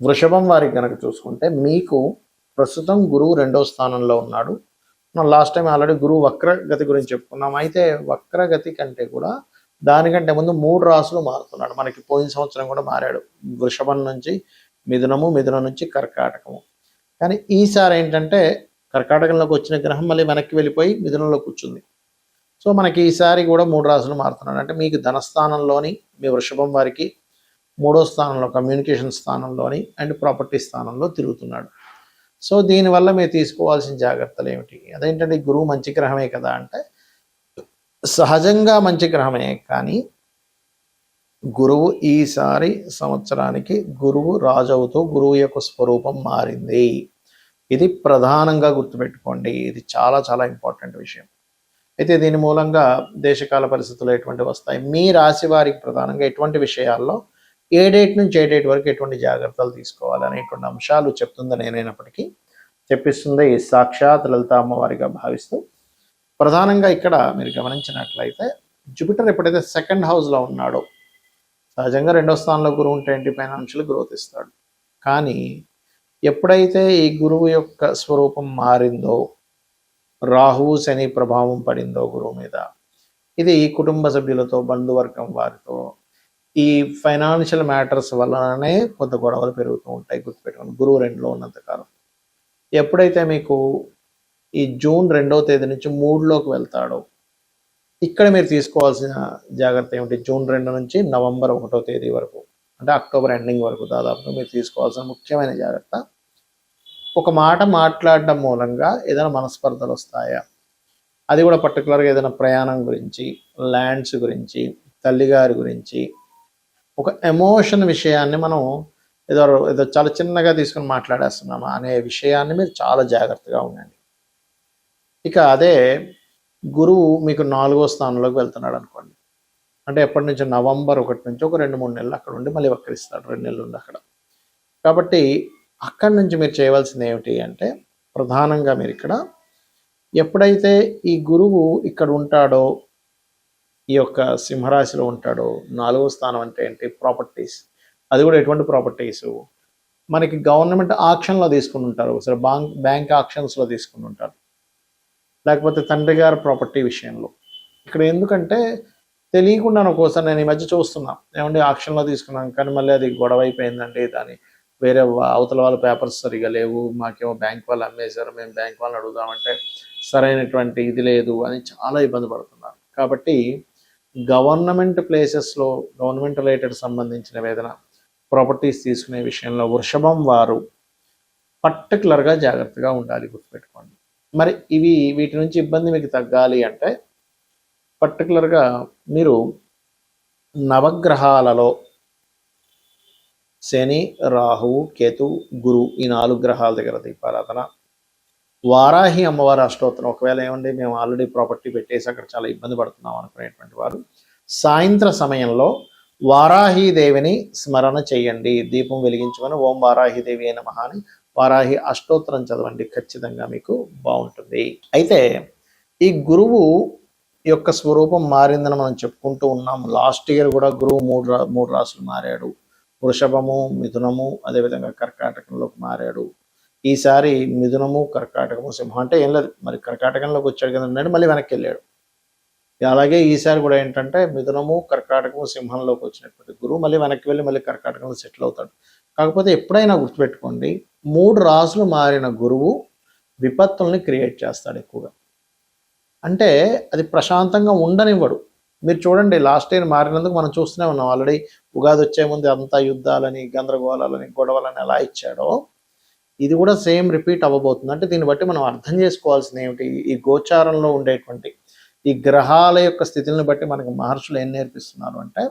వృషభం వారికి కనుక చూసుకుంటే మీకు ప్రస్తుతం గురువు 2వ స్థానంలో ఉన్నాడు. మనం లాస్ట్ టైం ఆల్రెడీ గురువు వక్రగతి గురించి చెప్పుకున్నాం. అయితే వక్రగతి కంటే కూడా దానికంటే ముందు 3 రాసులు మారుతున్నాడు. మనకి పోయిన సంవత్సరం కూడా మారాడు. వృషభం నుంచి మిథునము, మిథునం నుంచి కర్కాటకము. కానీ ఈసారి ఏంటంటే కర్కాటకంలోకి వచ్చిన గ్రహం మళ్ళీ వెనక్కి వెళ్ళిపోయి మిథునంలో కూర్చుంది. సో మనకి ఈసారి కూడా 3 రాసులు మారుతున్నాడు. అంటే మీకు ధనస్థానంలోని మీ వృషభం వారికి 3వ స్థానంలో కమ్యూనికేషన్ స్థానంలోని అండ్ ప్రాపర్టీ స్థానంలో తిరుగుతున్నాడు. సో దీనివల్ల మీరు తీసుకోవాల్సిన జాగ్రత్తలు ఏమిటి? అదేంటంటే గురువు మంచి గ్రహమే కదా అంటే సహజంగా మంచి గ్రహమే, కానీ గురువు ఈసారి సంవత్సరానికి గురువు రాజవుతూ గురువు యొక్క స్వరూపం మారింది. ఇది ప్రధానంగా గుర్తుపెట్టుకోండి. ఇది చాలా చాలా ఇంపార్టెంట్ విషయం. అయితే దీని మూలంగా దేశకాల పరిస్థితులు ఎటువంటి వస్తాయి, మీ రాశి వారికి ప్రధానంగా ఎటువంటి విషయాల్లో ఏ డేట్ నుంచి ఏ డేట్ వరకు ఎటువంటి జాగ్రత్తలు తీసుకోవాలి అనేటువంటి అంశాలు చెప్తుంది నేనైనప్పటికీ చెప్పిస్తుంది సాక్షాత్ లలిత అమ్మవారిగా భావిస్తూ. ప్రధానంగా ఇక్కడ మీరు గమనించినట్లయితే జూపిటర్ ఎప్పుడైతే 2nd హౌస్లో ఉన్నాడో, సహజంగా 2వ స్థానంలో గురువు ఉంటే ఏంటి ఫైనాన్షియల్ గ్రోత్ ఇస్తాడు. కానీ ఎప్పుడైతే ఈ గురువు యొక్క స్వరూపం మారిందో, రాహువు శని ప్రభావం పడిందో గురువు మీద, ఇది కుటుంబ సభ్యులతో బంధువర్గం వారితో ఈ ఫైనాన్షియల్ మ్యాటర్స్ వలననే కొంత గొడవలు పెరుగుతూ ఉంటాయి. గుర్తుపెట్టుకోండి గురువు 2లో ఉన్నంతకాలం. ఎప్పుడైతే మీకు ఈ జూన్ 2వ తేదీ నుంచి 3లోకి వెళ్తాడో, ఇక్కడ మీరు తీసుకోవాల్సిన జాగ్రత్త ఏమిటి? జూన్ 2 నుంచి నవంబర్ 1వ తేదీ వరకు, అంటే అక్టోబర్ ఎండింగ్ వరకు దాదాపుగా మీరు తీసుకోవాల్సిన ముఖ్యమైన జాగ్రత్త, ఒక మాట మాట్లాడడం మూలంగా ఏదైనా మనస్పర్ధలు వస్తాయా? అది కూడా పర్టికులర్గా ఏదైనా ప్రయాణం గురించి, ల్యాండ్స్ గురించి, తల్లిగారి గురించి, ఒక ఎమోషన్ విషయాన్ని మనం ఏదో ఏదో చాలా చిన్నగా తీసుకుని మాట్లాడేస్తున్నామా అనే విషయాన్ని మీరు చాలా జాగ్రత్తగా ఉండండి. ఇక అదే గురువు మీకు 4వ స్థానంలోకి వెళ్తున్నాడు అనుకోండి, అంటే ఎప్పటి నుంచి నవంబర్ 1 నుంచి ఒక 2-3 నెలలు అక్కడ ఉండి మళ్ళీ వక్రిస్తాడు, 2 నెలలు ఉండి అక్కడ. కాబట్టి అక్కడి నుంచి మీరు చేయవలసింది ఏమిటి అంటే ప్రధానంగా మీరు ఇక్కడ ఎప్పుడైతే ఈ గురువు ఇక్కడ ఉంటాడో, ఈ యొక్క సింహరాశిలో ఉంటాడో, 4వ స్థానం అంటే ఏంటి? ప్రాపర్టీస్. అది కూడా ఎటువంటి ప్రాపర్టీస్? మనకి గవర్నమెంట్ ఆక్షన్లో తీసుకుని ఉంటారు, ఒకసారి బ్యాంక్ ఆక్షన్స్లో తీసుకుని ఉంటారు, లేకపోతే తండ్రి గారి ప్రాపర్టీ విషయంలో. ఇక్కడ ఎందుకంటే తెలియకుండా ఒక్కోసారి నేను ఈ మధ్య చూస్తున్నా, ఏమంటే ఆక్షన్లో తీసుకున్నాం కానీ మళ్ళీ అది గొడవ అయిపోయిందండి, దాని వేరే అవతల వాళ్ళ పేపర్స్ సరిగా లేవు, మాకేమో బ్యాంక్ వాళ్ళు అమ్మేశారు, మేము బ్యాంక్ వాళ్ళని అడుగుదామంటే సరైనటువంటి ఇది లేదు అని చాలా ఇబ్బంది పడుతున్నారు. కాబట్టి గవర్నమెంట్ ప్లేసెస్లో గవర్నమెంట్ రిలేటెడ్ సంబంధించిన ఏదైనా ప్రాపర్టీస్ తీసుకునే విషయంలో వృషభం వారు పర్టికులర్గా జాగ్రత్తగా ఉండాలి, గుర్తుపెట్టుకోండి. మరి వీటి నుంచి ఇబ్బంది మీకు తగ్గాలి అంటే పర్టికులర్గా మీరు నవగ్రహాలలో శని, రాహువు, కేతు, గురు ఈ 4 గ్రహాల దగ్గర దీపారాధన, వారాహి అమ్మవారి అష్టోత్తరం. ఒకవేళ ఏమండి మేము ఆల్రెడీ ప్రాపర్టీ పెట్టేసి అక్కడ చాలా ఇబ్బంది పడుతున్నాం అనుకునేటువంటి వారు సాయంత్ర సమయంలో వారాహీదేవిని స్మరణ చేయండి, దీపం వెలిగించుకొని ఓం వారాహీదేవి అయిన నమః అని వారాహి అష్టోత్తరం చదవండి, ఖచ్చితంగా మీకు బాగుంటుంది. అయితే ఈ గురువు యొక్క స్వరూపం మారిందని మనం చెప్పుకుంటూ ఉన్నాం. లాస్ట్ ఇయర్ కూడా గురువు 3 రాసులు మారాడు, వృషభము, మిథునము, అదేవిధంగా కర్కాటకంలోకి మారాడు. ఈసారి మిథునము, కర్కాటకము, సింహం. అంటే ఏం లేదు, మరి కర్కాటకంలోకి వచ్చాడు కదండి, మళ్ళీ వెనక్కి వెళ్ళాడు. అలాగే ఈసారి కూడా ఏంటంటే మిథునము, కర్కాటకము, సింహంలోకి వచ్చినటువంటి గురువు మళ్ళీ వెనక్కి వెళ్ళి మళ్ళీ కర్కాటకంలో సెటిల్ అవుతాడు. కాకపోతే ఎప్పుడైనా గుర్తుపెట్టుకోండి, 3 రాసులు మారిన గురువు విపత్తుల్ని క్రియేట్ చేస్తాడు ఎక్కువగా. అంటే అది ప్రశాంతంగా ఉండనివ్వడు. మీరు చూడండి, లాస్ట్ ఇయర్ మారినందుకు మనం చూస్తూనే ఉన్నాం. ఆల్రెడీ ఉగాది వచ్చే ముందు అంతా యుద్ధాలని, గందరగోళాలని, గొడవలని ఎలా ఇచ్చాడో ఇది కూడా సేమ్ రిపీట్ అవ్వబోతుంది. అంటే దీన్ని బట్టి మనం అర్థం చేసుకోవాల్సింది ఏమిటి? ఈ గోచారంలో ఉండేటువంటి ఈ గ్రహాల యొక్క స్థితిని బట్టి మనకు మహర్షులు ఏం నేర్పిస్తున్నారు అంటే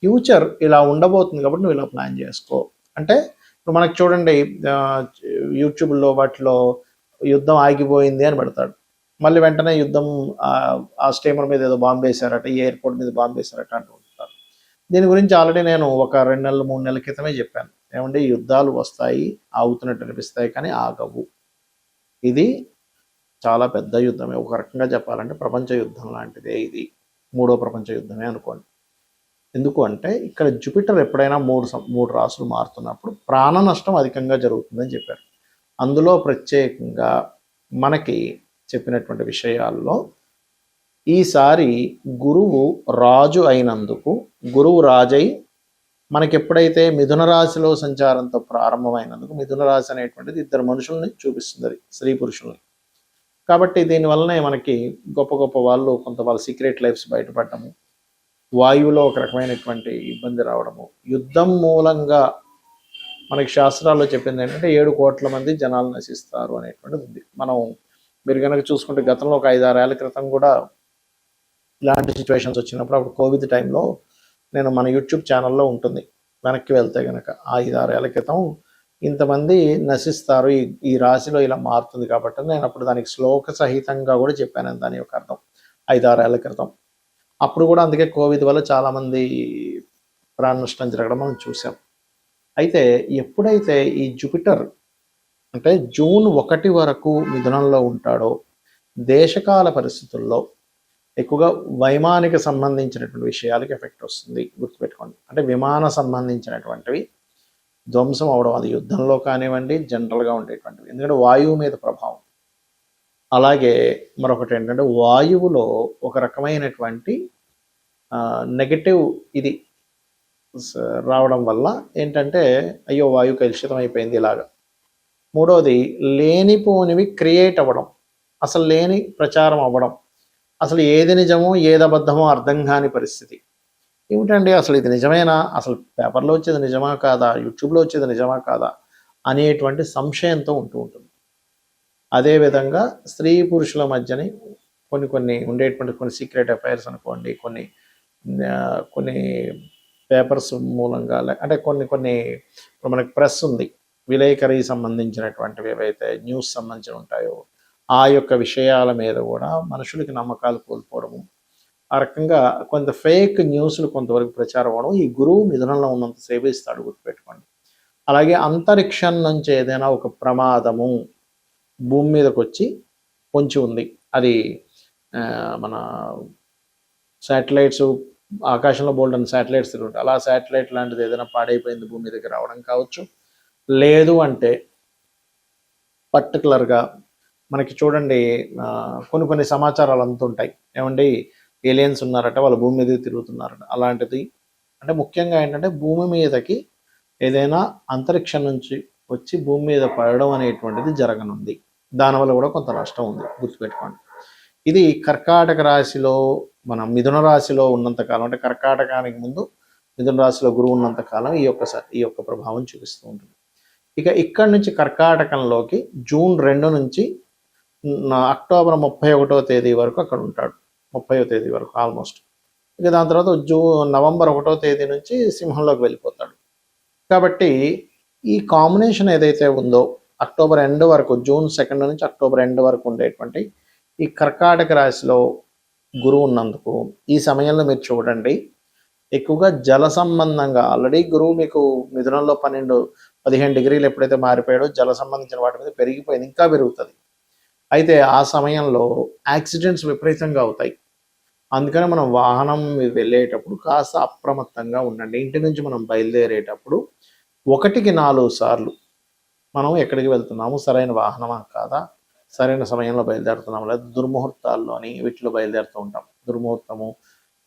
ఫ్యూచర్ ఇలా ఉండబోతుంది కాబట్టి నువ్వు ఇలా ప్లాన్ చేసుకో. అంటే ఇప్పుడు మనకు చూడండి యూట్యూబ్లో వాటిలో యుద్ధం ఆగిపోయింది అని పెడతాడు, మళ్ళీ వెంటనే యుద్ధం ఆ స్టీమర్ మీద ఏదో బాంబు వేశారట, ఈ ఎయిర్పోర్ట్ మీద బాంబు వేశారట అంటూ ఉంటారు. దీని గురించి ఆల్రెడీ నేను ఒక 2 నెలలు 3 నెలల క్రితమే చెప్పాను. ఏమంటే యుద్ధాలు వస్తాయి, ఆగుతున్నట్టు అనిపిస్తాయి కానీ ఆగవు. ఇది చాలా పెద్ద యుద్ధమే, ఒక రకంగా చెప్పాలంటే ప్రపంచ యుద్ధం లాంటిదే ఇది, 3వ ప్రపంచ యుద్ధమే అనుకోండి. ఎందుకు అంటే ఇక్కడ జూపిటర్ ఎప్పుడైనా మూడు రాసులు మారుతున్నప్పుడు ప్రాణ నష్టం అధికంగా జరుగుతుందని చెప్పారు. అందులో ప్రత్యేకంగా మనకి చెప్పినటువంటి విషయాల్లో ఈసారి గురువు రాజు అయినందుకు, గురువు రాజై మనకి ఎప్పుడైతే మిథున రాశిలో సంచారంతో ప్రారంభమైనందుకు, మిథున రాశి అనేటువంటిది ఇద్దరు మనుషుల్ని చూపిస్తుంది, అది స్త్రీ పురుషుల్ని. కాబట్టి దీనివల్లనే మనకి గొప్ప గొప్ప వాళ్ళు కొంత వాళ్ళ సీక్రెట్ లైఫ్స్ బయటపడటము, వాయువులో ఒక రకమైనటువంటి ఇబ్బంది రావడము, యుద్ధం మూలంగా మనకి శాస్త్రాల్లో చెప్పింది ఏంటంటే 7 కోట్ల మంది జనాలు నశిస్తారు అనేటువంటిది ఉంది. మీరు కనుక చూసుకుంటే గతంలో ఒక 5-6 ఏళ్ల క్రితం కూడా ఇలాంటి సిచ్యువేషన్స్ వచ్చినప్పుడు, అప్పుడు కోవిడ్ టైంలో నేను మన యూట్యూబ్ ఛానల్లో ఉంటుంది, వెనక్కి వెళ్తే కనుక 5-6 ఏళ్ల క్రితం ఇంతమంది నశిస్తారు, ఈ రాశిలో ఇలా మారుతుంది కాబట్టి నేను అప్పుడు దానికి శ్లోక సహితంగా కూడా చెప్పాను దాని యొక్క అర్థం 5-6 ఏళ్ల క్రితం. అప్పుడు కూడా అందుకే కోవిడ్ వల్ల చాలామంది ప్రాణ నష్టం జరగడం మనం చూసాం. అయితే ఎప్పుడైతే ఈ జూపిటర్ అంటే జూన్ 1 వరకు మిథునంలో ఉంటాడో, దేశకాల పరిస్థితుల్లో ఎక్కువగా వైమానిక సంబంధించినటువంటి విషయాలకి ఎఫెక్ట్ వస్తుంది, గుర్తుపెట్టుకోండి. అంటే విమాన సంబంధించినటువంటివి ధ్వంసం అవడం, అది యుద్ధంలో కానివ్వండి, జనరల్గా ఉండేటువంటివి, ఎందుకంటే వాయువు మీద ప్రభావం. అలాగే మరొకటి ఏంటంటే వాయువులో ఒక రకమైనటువంటి నెగటివ్ ఇది రావడం వల్ల ఏంటంటే అయ్యో వాయు కలుషితం అయిపోయింది ఇలాగా. మూడవది లేనిపోనివి క్రియేట్ అవ్వడం, అసలు లేని ప్రచారం అవ్వడం, అసలు ఏది నిజమో ఏది అబద్ధమో అర్థం కాని పరిస్థితి. ఏమిటండి అసలు ఇది నిజమేనా, అసలు పేపర్లో వచ్చేది నిజమా కాదా, యూట్యూబ్లో వచ్చేది నిజమా కాదా అనేటువంటి సంశయంతో ఉంటుంది. అదేవిధంగా స్త్రీ పురుషుల మధ్యని కొన్ని ఉండేటువంటి కొన్ని సీక్రెట్ అఫైర్స్ అనుకోండి, కొన్ని పేపర్స్ మూలంగా, అంటే కొన్ని ఇప్పుడు మనకి ప్రెస్ ఉంది, విలేకరి సంబంధించినటువంటివి ఏవైతే న్యూస్ సంబంధించి ఉంటాయో ఆ యొక్క విషయాల మీద కూడా మనుషులకి నమ్మకాలు కోల్పోవడము, ఆ రకంగా కొంత ఫేక్ న్యూస్లు కొంతవరకు ప్రచారం అవ్వడం ఈ గురువు మిథునంలో ఉన్నంతసేపు ఇస్తాడు, గుర్తుపెట్టుకోండి. అలాగే అంతరిక్షం నుంచి ఏదైనా ఒక ప్రమాదము భూమి మీదకి వచ్చి పొంచి ఉంది, అది మన శాటిలైట్స్ ఆకాశంలో బోల్డన్ శాటిలైట్స్ తిరుగుతాయి, అలా శాటిలైట్ లాంటిది ఏదైనా పాడైపోయింది భూమి మీదకి రావడం కావచ్చు. లేదు అంటే పర్టికులర్గా మనకి చూడండి కొన్ని సమాచారాలు అందుతుంటాయి, ఏమండి ఏలియన్స్ ఉన్నారట, వాళ్ళు భూమి మీద తిరుగుతున్నారట, అలాంటిది. అంటే ముఖ్యంగా ఏంటంటే భూమి మీదకి ఏదైనా అంతరిక్షం నుంచి వచ్చి భూమి మీద పడడం అనేటువంటిది జరగనుంది, దానివల్ల కూడా కొంత నష్టం ఉంది, గుర్తుపెట్టుకోండి. ఇది కర్కాటక రాశిలో మన మిథున రాశిలో ఉన్నంతకాలం, అంటే కర్కాటకానికి ముందు మిథున రాశిలో గురువు ఉన్నంతకాలం ఈ యొక్క ప్రభావం చూపిస్తూ ఉంటుంది. ఇక ఇక్కడి నుంచి కర్కాటకంలోకి జూన్ 2 నుంచి అక్టోబర్ 31వ తేదీ వరకు అక్కడ ఉంటాడు, 30వ తేదీ వరకు ఆల్మోస్ట్. ఇక దాని తర్వాత నవంబర్ 1వ తేదీ నుంచి సింహంలోకి వెళ్ళిపోతాడు. కాబట్టి ఈ కాంబినేషన్ ఏదైతే ఉందో అక్టోబర్ ఎండ్ వరకు, జూన్ 2 నుంచి అక్టోబర్ ఎండ్ వరకు ఉండేటువంటి ఈ కర్కాటక రాశిలో గురువు ఉన్నందుకు ఈ సమయంలో మీరు చూడండి ఎక్కువగా జల సంబంధంగా, ఆల్రెడీ గురువు మీకు మిథునంలో 12-15 డిగ్రీలు ఎప్పుడైతే మారిపోయాడో జల సంబంధించిన వాటి మీద పెరిగిపోయింది, ఇంకా పెరుగుతుంది. అయితే ఆ సమయంలో యాక్సిడెంట్స్ విపరీతంగా అవుతాయి. అందుకని మనం వాహనం వెళ్ళేటప్పుడు కాస్త అప్రమత్తంగా ఉండండి. ఇంటి నుంచి మనం బయలుదేరేటప్పుడు 1-4 సార్లు మనం ఎక్కడికి వెళ్తున్నాము, సరైన వాహనమా కాదా, సరైన సమయంలో బయలుదేరుతున్నాము, లేదా దుర్ముహూర్తాల్లోని వీటిలో బయలుదేరుతూ ఉంటాం, దుర్ముహూర్తము,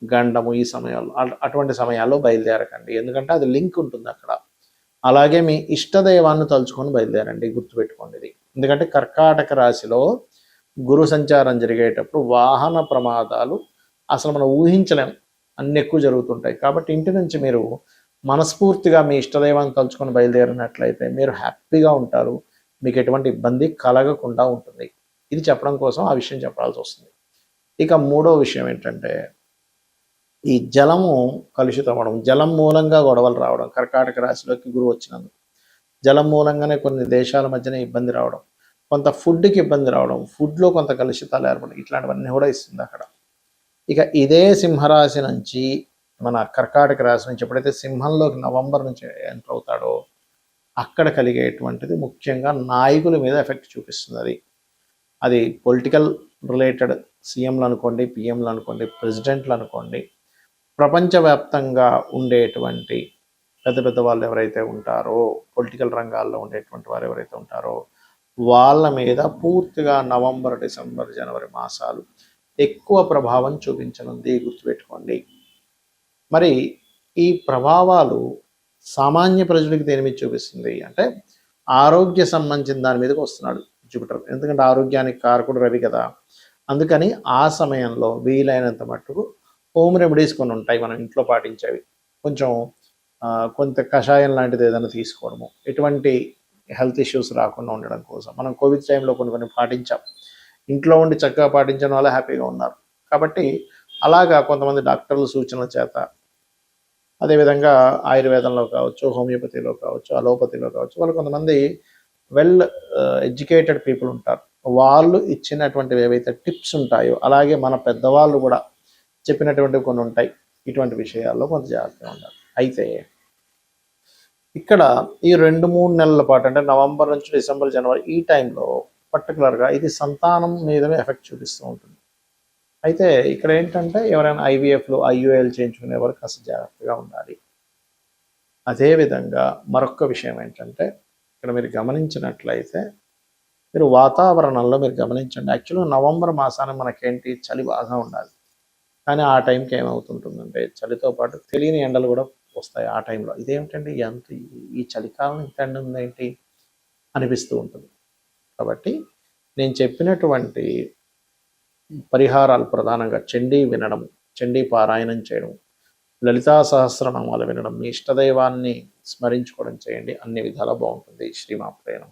గండము, ఈ సమయాల్లో అటువంటి సమయాల్లో బయలుదేరకండి, ఎందుకంటే అది లింక్ ఉంటుంది అక్కడ. అలాగే మీ ఇష్టదైవాన్ని తలుచుకొని బయలుదేరండి, గుర్తుపెట్టుకోండి ఇది. ఎందుకంటే కర్కాటక రాశిలో గురు సంచారం జరిగేటప్పుడు వాహన ప్రమాదాలు అసలు మనం ఊహించలేం, అన్ని ఎక్కువ జరుగుతుంటాయి. కాబట్టి ఇంటి నుంచి మీరు మనస్ఫూర్తిగా మీ ఇష్టదైవాన్ని తలుచుకొని బయలుదేరినట్లయితే మీరు హ్యాపీగా ఉంటారు, మీకు ఎటువంటి ఇబ్బంది కలగకుండా ఉంటుంది. ఇది చెప్పడం కోసం ఆ విషయం చెప్పాల్సి వస్తుంది. ఇక మూడో విషయం ఏంటంటే ఈ జలము కలుషితం అవ్వడం, జలం మూలంగా గొడవలు రావడం, కర్కాటక రాశిలోకి గురువు వచ్చినందుకు జలం మూలంగానే కొన్ని దేశాల మధ్యన ఇబ్బంది రావడం, కొంత ఫుడ్కి ఇబ్బంది రావడం, ఫుడ్లో కొంత కలుషితాలు ఏర్పడడం, ఇట్లాంటివన్నీ కూడా ఇస్తుంది అక్కడ. ఇక ఇదే సింహరాశి నుంచి మన కర్కాటక రాశి నుంచి ఎప్పుడైతే సింహంలోకి నవంబర్ నుంచి ఎంటర్ అవుతాడో అక్కడ కలిగేటువంటిది ముఖ్యంగా నాయకుల మీద ఎఫెక్ట్ చూపిస్తుంది. అది పొలిటికల్ రిలేటెడ్, సీఎంలు అనుకోండి, పిఎంలు అనుకోండి, ప్రెసిడెంట్లు అనుకోండి, ప్రపంచవ్యాప్తంగా ఉండేటువంటి పెద్ద పెద్ద వాళ్ళు ఎవరైతే ఉంటారో, పొలిటికల్ రంగాల్లో ఉండేటువంటి వారు ఎవరైతే ఉంటారో వాళ్ళ మీద పూర్తిగా నవంబర్, డిసెంబర్, జనవరి మాసాలు ఎక్కువ ప్రభావం చూపించనుంది, గుర్తుపెట్టుకోండి. మరి ఈ ప్రభావాలు సామాన్య ప్రజలకు దేని మీద చూపిస్తుంది అంటే ఆరోగ్య సంబంధించిన దాని మీదకి వస్తున్నాడు జూపిటర్. ఎందుకంటే ఆరోగ్యానికి కారకుడు రవి కదా. అందుకని ఆ సమయంలో వీలైనంత మట్టుకు హోమ్ రెమెడీస్ కొన్ని ఉంటాయి మనం ఇంట్లో పాటించేవి. కొంచెం కొంత కషాయం లాంటిది ఏదైనా తీసుకోవడము, ఎటువంటి హెల్త్ ఇష్యూస్ రాకుండా ఉండడం కోసం మనం కోవిడ్ టైంలో కొన్ని పాటించాం. ఇంట్లో ఉండి చక్కగా పాటించడం వల్ల హ్యాపీగా ఉన్నారు. కాబట్టి అలాగా కొంతమంది డాక్టర్ల సూచనల చేత, అదేవిధంగా ఆయుర్వేదంలో కావచ్చు, హోమియోపతిలో కావచ్చు, అలోపతిలో కావచ్చు, వాళ్ళు కొంతమంది వెల్ ఎడ్యుకేటెడ్ పీపుల్ ఉంటారు. వాళ్ళు ఇచ్చినటువంటివి ఏవైతే టిప్స్ ఉంటాయో, అలాగే మన పెద్దవాళ్ళు కూడా చెప్పినటువంటివి కొన్ని ఉంటాయి. ఇటువంటి విషయాల్లో కొంత జాగ్రత్తగా ఉండాలి. అయితే ఇక్కడ ఈ 2-3 నెలల పాటు అంటే నవంబర్ నుంచి డిసెంబర్, జనవరి ఈ టైంలో పర్టికులర్గా ఇది సంతానం మీదనే ఎఫెక్ట్ చూపిస్తూ ఉంటుంది. అయితే ఇక్కడ ఏంటంటే ఎవరైనా ఐవీఎఫ్లు, ఐయుఐలు చేయించుకునేవారు కాస్త జాగ్రత్తగా ఉండాలి. అదేవిధంగా మరొక విషయం ఏంటంటే ఇక్కడ మీరు గమనించినట్లయితే మీరు వాతావరణంలో మీరు గమనించండి. యాక్చువల్గా నవంబర్ మాసానికి మనకేంటి చలి బాగా ఉండాలి. కానీ ఆ టైంకి ఏమవుతుంటుందంటే చలితో పాటు తెలియని ఎండలు కూడా వస్తాయి ఆ టైంలో. ఇదేమిటండి ఎంత ఈ చలికాలం ఇంత ఎండ ఉందేంటి అనిపిస్తూ ఉంటుంది. కాబట్టి నేను చెప్పినటువంటి పరిహారాలు ప్రధానంగా చండీ వినడం, చండీ పారాయణం చేయడం, లలితా సహస్రనామాలు వినడం, మీ ఇష్టదైవాన్ని స్మరించుకోవడం చేయండి. అన్ని విధాలా బాగుంటుంది. శ్రీమాత్రే నమః.